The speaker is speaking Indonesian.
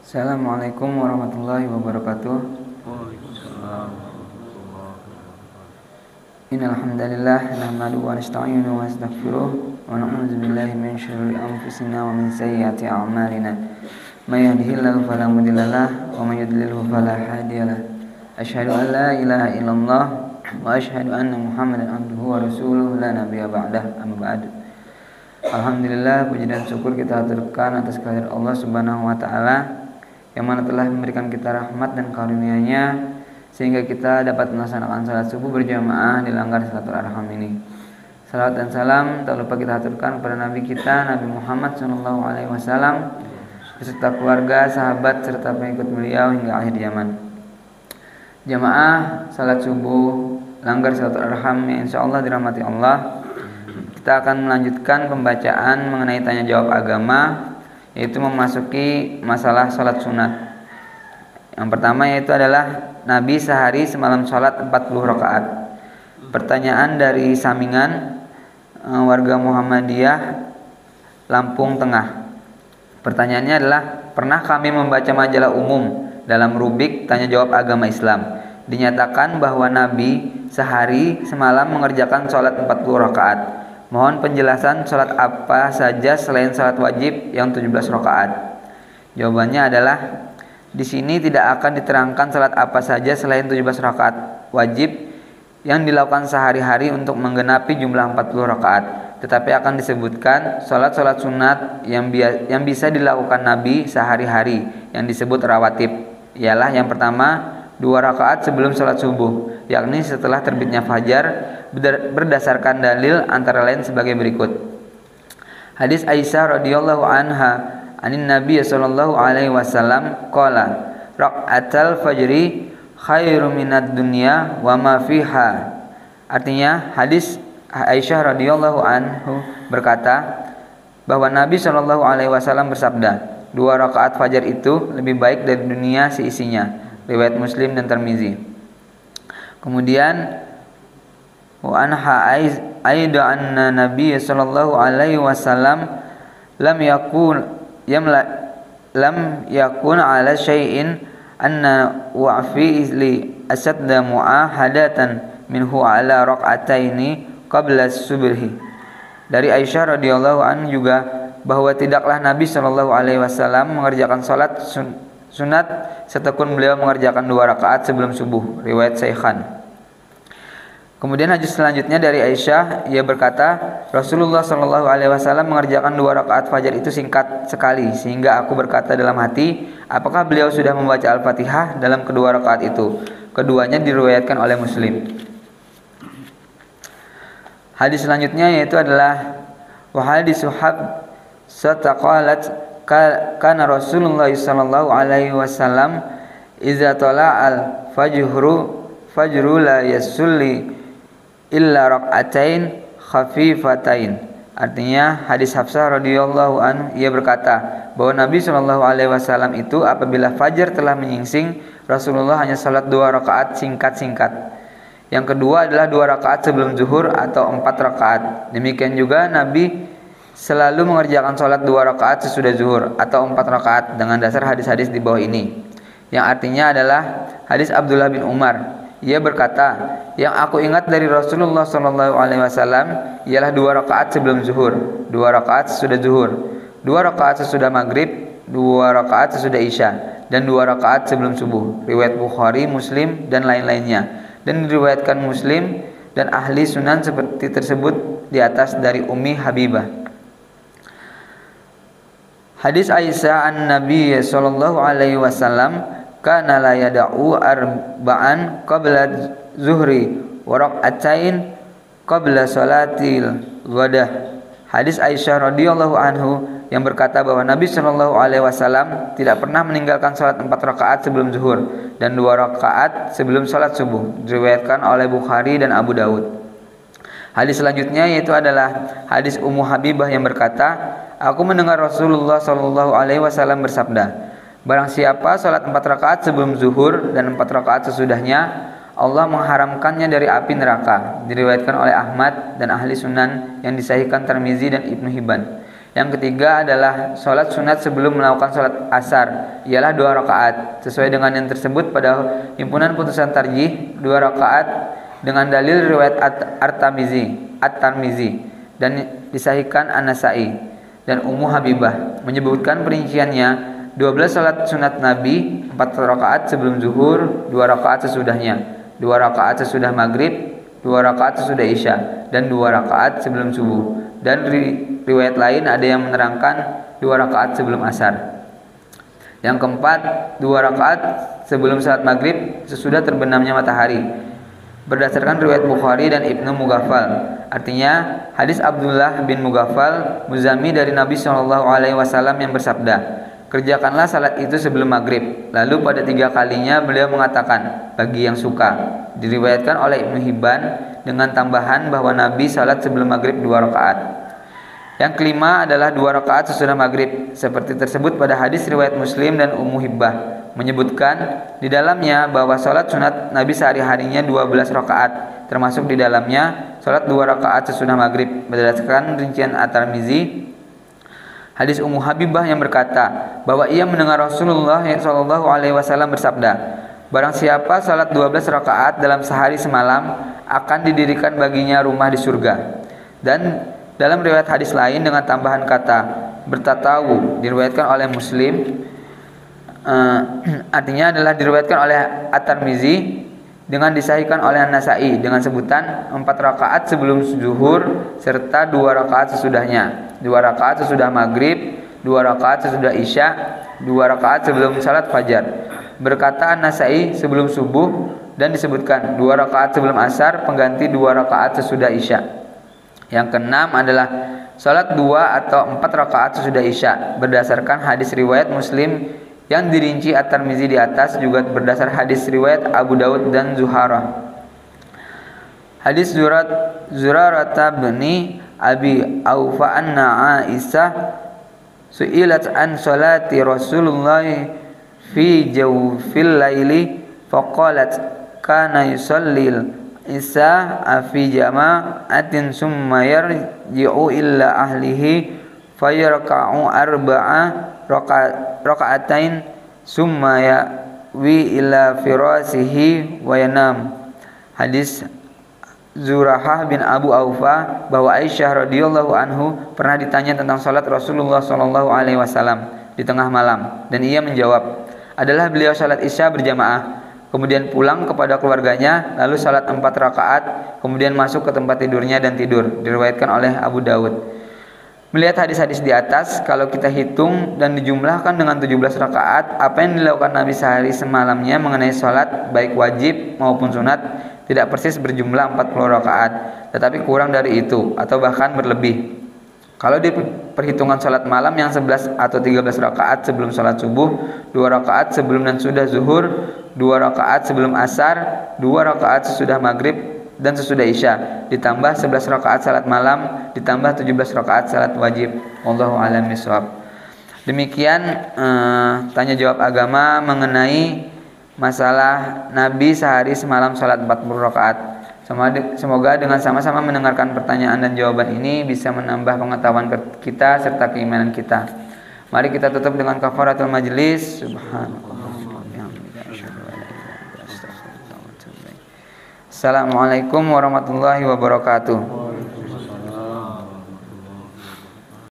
Assalamualaikum warahmatullahi wabarakatuh. Waalaikumsalam. Innal hamdalillah nahmaduhu wa nasta'inuhu wa nastaghfiruh wa na'udzu billahi min syururi anfusina wa min sayyiati a'malina. May yahdihillahu fala mudilla lahu wa may yudlilhu fala hadiyalah. Asyhadu an la ilaha illallah wa asyhadu anna Muhammadan abduhu wa rasuluhu la nabiyya ba'dah. Amma ba'd. Alhamdulillah, puji dan syukur kita aturkan atas kehadirat Allah Subhanahu wa taala yang mana telah memberikan kita rahmat dan karunia-Nya sehingga kita dapat melaksanakan salat subuh berjamaah di langgar Silaturahim ini. Salawat dan salam tak lupa kita aturkan kepada Nabi kita Nabi Muhammad SAW beserta keluarga, sahabat serta pengikut beliau hingga akhir zaman. Jamaah salat subuh langgar Silaturahim yang insyaallah dirahmati Allah. Kita akan melanjutkan pembacaan mengenai tanya jawab agama, yaitu memasuki masalah sholat sunat. Yang pertama yaitu adalah Nabi sehari semalam sholat 40 rakaat. Pertanyaan dari Samingan, warga Muhammadiyah, Lampung Tengah. Pertanyaannya adalah, pernah kami membaca majalah umum dalam rubrik tanya jawab agama Islam. Dinyatakan bahwa Nabi sehari semalam mengerjakan sholat 40 rakaat. Mohon penjelasan sholat apa saja selain sholat wajib yang 17 rakaat. Jawabannya adalah, di sini tidak akan diterangkan sholat apa saja selain 17 rakaat wajib yang dilakukan sehari-hari untuk menggenapi jumlah 40 rakaat. Tetapi akan disebutkan sholat-sholat sunat yang bisa dilakukan Nabi sehari-hari yang disebut rawatib. Ialah yang pertama 2 rakaat sebelum sholat subuh, yakni setelah terbitnya fajar, berdasarkan dalil antara lain sebagai berikut. Hadis Aisyah radhiyallahu anha anin Nabi sallallahu alaihi wasallam qala raqatal fajri khairu minad dunya wa ma fiha. Artinya, hadis Aisyah radhiyallahu anhu berkata bahwa Nabi sallallahu alaihi wasallam bersabda, 2 rakaat fajar itu lebih baik dari dunia seisinya. Riwayat Muslim dan Tirmizi. Kemudian wa anha aidan anna Nabi sallallahu alaihi wasallam lam yakun ala syai'in anna wa fi li asadda mu'ahadatan minhu ala raq'ataini qabla subhi. Dari Aisyah radhiyallahu anha juga bahwa tidaklah Nabi sallallahu alaihi wasallam mengerjakan salat sunat setekun beliau mengerjakan 2 rakaat sebelum subuh. Riwayat Shaykhan. Kemudian hadis selanjutnya dari Aisyah, ia berkata, Rasulullah Shallallahu Alaihi Wasallam mengerjakan 2 rakaat fajar itu singkat sekali, sehingga aku berkata dalam hati, apakah beliau sudah membaca Al-Fatihah dalam kedua rakaat itu? Keduanya diriwayatkan oleh Muslim. Hadis selanjutnya yaitu adalah wa hadis Suhab sataqalat kana Rasulullah sallallahu alaihi wasallam idza tala'al fajru la yasulli illa raq'atain khafifatain. Artinya, hadis Hafsah radhiyallahu anhu, ia berkata bahwa Nabi sallallahu alaihi wasallam itu apabila fajar telah menyingsing, Rasulullah hanya salat 2 rakaat singkat-singkat. Yang kedua adalah 2 rakaat sebelum zuhur atau 4 rakaat. Demikian juga Nabi selalu mengerjakan sholat 2 rakaat sesudah zuhur atau 4 rakaat dengan dasar hadis-hadis di bawah ini, yang artinya adalah hadis Abdullah bin Umar. Ia berkata, yang aku ingat dari Rasulullah SAW ialah 2 rakaat sebelum zuhur, 2 rakaat sesudah zuhur, 2 rakaat sesudah maghrib, 2 rakaat sesudah isya, dan 2 rakaat sebelum subuh. Riwayat Bukhari, Muslim, dan lain-lainnya. Dan diriwayatkan Muslim dan ahli sunan seperti tersebut di atas dari Ummi Habibah. Hadis Aisyah an Nabi sallallahu alaihi wasallam kana la yada'u arba'an qabla zuhri wa raq'atain qabla salatil ghadah. Hadis Aisyah radhiyallahu anhu yang berkata bahwa Nabi sallallahu alaihi wasallam tidak pernah meninggalkan salat 4 rakaat sebelum zuhur dan 2 rakaat sebelum salat subuh. Diriwayatkan oleh Bukhari dan Abu Daud. Hadis selanjutnya yaitu adalah hadis Ummu Habibah yang berkata, aku mendengar Rasulullah Shallallahu Alaihi Wasallam bersabda, barang siapa salat 4 rakaat sebelum zuhur dan 4 rakaat sesudahnya, Allah mengharamkannya dari api neraka. Diriwayatkan oleh Ahmad dan ahli sunan yang disahihkan Tirmizi dan Ibnu Hibban. Yang ketiga adalah sholat sunat sebelum melakukan sholat asar, ialah 2 rakaat. Sesuai dengan yang tersebut pada himpunan putusan tarjih 2 rakaat dengan dalil riwayat At-Tirmizi dan disahihkan An-Nasa'i dan Ummu Habibah menyebutkan perinciannya 12 sholat sunat Nabi, 4 rakaat sebelum zuhur, 2 rakaat sesudahnya, 2 rakaat sesudah maghrib, 2 rakaat sesudah isya, dan 2 rakaat sebelum subuh. Dan riwayat lain ada yang menerangkan 2 rakaat sebelum asar. Yang keempat, 2 rakaat sebelum salat maghrib sesudah terbenamnya matahari, berdasarkan riwayat Bukhari dan Ibnu Mughaffal. Artinya hadis Abdullah bin Mughaffal Muzami dari Nabi SAW yang bersabda, kerjakanlah salat itu sebelum maghrib. Lalu pada 3 kalinya beliau mengatakan, bagi yang suka. Diriwayatkan oleh Ibnu Hibban dengan tambahan bahwa Nabi salat sebelum maghrib 2 rakaat. Yang kelima adalah 2 rakaat sesudah maghrib, seperti tersebut pada hadis riwayat Muslim dan Ummu Hibbah, menyebutkan di dalamnya bahwa salat sunat Nabi sehari-harinya 12 rakaat, termasuk di dalamnya salat 2 rakaat sesudah maghrib, berdasarkan rincian At-Tirmizi. Hadis Ummu Habibah yang berkata bahwa ia mendengar Rasulullah SAW bersabda, barang siapa salat 12 rakaat dalam sehari semalam, akan didirikan baginya rumah di surga. Dan dalam riwayat hadis lain dengan tambahan kata bertatawu, diriwayatkan oleh Muslim, artinya adalah diriwayatkan oleh At-Tirmizi dengan disahihkan oleh An-Nasa'i dengan sebutan 4 rakaat sebelum zuhur serta 2 rakaat sesudahnya, 2 rakaat sesudah maghrib, 2 rakaat sesudah isya, 2 rakaat sebelum salat fajar. Berkata An-Nasa'i sebelum subuh, dan disebutkan 2 rakaat sebelum asar pengganti 2 rakaat sesudah isya. Yang keenam adalah salat 2 atau 4 rakaat sesudah isya, berdasarkan hadis riwayat Muslim yang dirinci At-Tirmizi di atas, juga berdasar hadis riwayat Abu Daud dan Zuhara. Hadis Zurarata bin Abi Aufa anna Aisyah su'ilat an salati Rasulullah fi jawfil laili faqalat kana yusallil Isa fi jama'atin summa yarji'u illa ahlihi fayarka'u 4 raka'atain summa yawi ila firasihi wa yanam. Hadis Zurahah bin Abu Aufa bahwa Aisyah radhiyallahu anhu pernah ditanya tentang salat Rasulullah SAW di tengah malam, dan ia menjawab, adalah beliau salat Isya berjamaah, kemudian pulang kepada keluarganya, lalu salat 4 rakaat, kemudian masuk ke tempat tidurnya dan tidur. Diriwayatkan oleh Abu Daud. Melihat hadis-hadis di atas, kalau kita hitung dan dijumlahkan dengan 17 rakaat, apa yang dilakukan Nabi sehari semalamnya mengenai salat baik wajib maupun sunat tidak persis berjumlah 40 rakaat, tetapi kurang dari itu atau bahkan berlebih. Kalau di perhitungan salat malam yang 11 atau 13 rakaat sebelum salat subuh, 2 rakaat sebelum dan sudah zuhur, 2 rakaat sebelum asar, 2 rakaat sesudah maghrib dan sesudah isya, ditambah 11 rakaat salat malam, ditambah 17 rakaat salat wajib. Wallahu a'lam bishawab. Demikian tanya jawab agama mengenai masalah Nabi sehari semalam salat 40 rakaat. Semoga dengan sama-sama mendengarkan pertanyaan dan jawaban ini bisa menambah pengetahuan kita serta keimanan kita. Mari kita tutup dengan kafaratul majlis. Assalamualaikum warahmatullahi wabarakatuh.